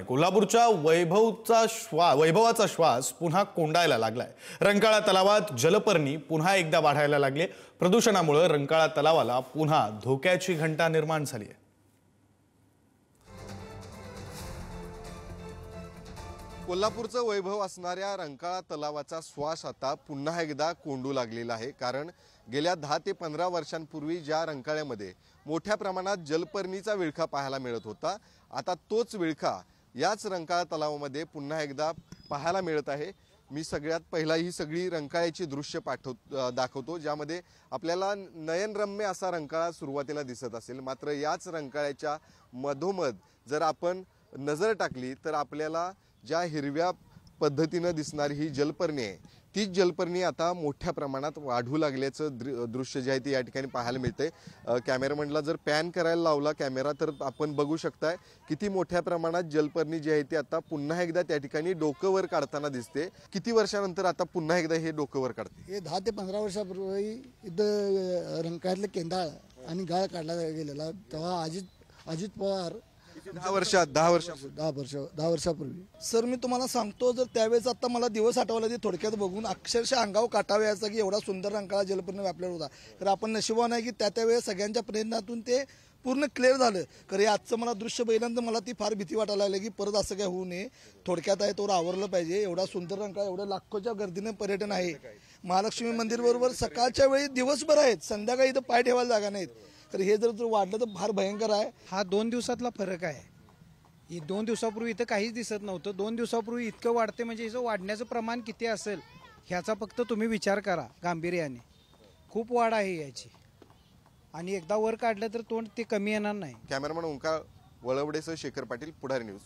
कोल्हापूरच्या वैभवाचा श्वास पुन्हा कोंडायला लागलाय। रंकाळा तलावात जलपर्णी पुन्हा एकदा वाढायला लागले। प्रदूषणामुळे रंकाळा तलावाला पुन्हा धोक्याची घंटा निर्माण झाली आहे। कोल्हापूरचं वैभव असणाऱ्या रंकाळा तलावाचा श्वास आता पुन्हा एकदा कोंडू लागलेला आहे। कारण गेल्या 10 ते 15 वर्षांपूर्वी ज्या रंकाळ्यामध्ये मोठ्या प्रमाणात जलपर्णीचा विळखा पाहायला मिळत होता, आता तोच विळखा याच रंकाळा तलावामध्ये पुन्हा एकदा पाहायला मिळत आहे। मी सगळ्यात पहिला ही सगळी रंकाळ्याची दृश्य दाखवतो, ज्यामध्ये आपल्याला नयनरम्य असा रंकाळा सुरुवातीला दिसत असेल। मात्र याच रंकाळ्याच्या मधोमध जर आपण नजर टाकली तर आपल्याला ज्या हिरव्या पद्धतीने दिसणारी ही जलपर्णी आहे, तीच जलपर्णी आता मोठ्या प्रमाणात वाढू लागल्याचं दृश्य जे आहे ते या ठिकाणी पाहायला मिळते। कॅमेरामॅनला जर पॅन करायला लावला कॅमेरा तर आपण बघू शकताय किती मोठ्या प्रमाणात जलपर्णी जी आहे ती आता पुन्हा एकदा त्या ठिकाणी डोकं वर काढताना दिसते। किती वर्षानंतर आता पुन्हा एकदा हे डोकं वर काढते? हे 10 ते 15 वर्षापूर्वी इथं रंकाळ्यातले केंदाळ आणि गाळ काढला गेलेला, तेव्हा अजित पवार 10 वर्षापूर्वी। सर मी तुम्हाला सांगतो, जर त्यावेळेस आता मला दिवस आठवला ते थोडक्यात बघून अक्षरशः अंगावर काटावे यायचा की एवढा सुंदर रंकाळा जलपर्णी व्यापलेला होता। तर आपण नशिबान आहे की त्यावेळेस सगळ्यांच्या प्रयत्नातून ते पूर्ण क्लिअर झालं। खरं आजचं मला दृश्य बघितल्यानंतर मला ती फार भीती वाटायला लागली की परत असं काय होऊ नये। थोडक्यात आहे तो आवरलं पाहिजे। एवढा सुंदर रंकाळा, एवढ्या लाखोच्या गर्दीने पर्यटन आहे। महालक्ष्मी मंदिर बरोबर सकाळच्या वेळी दिवसभर आहेत, संध्याकाळी इथं पाय ठेवायला जागा नाहीत। तर हे जर वाढलं तर फार भयंकर आहे। हा 2 दिवसातला फरक आहे। 2 दिवसापूर्वी इथं काहीच दिसत नव्हतं, 2 दिवसापूर्वी इतकं वाढते म्हणजे याचं वाढण्याचं प्रमाण किती असेल ह्याचा फक्त तुम्ही विचार करा गांभीर्याने। खूप वाढ आहे याची आणि एकदा वर काढलं तर तोंड ते कमी येणार नाही। कॅमेरामॅन ओंकार वळवडेसह शेखर पाटील, पुढारी न्यूज।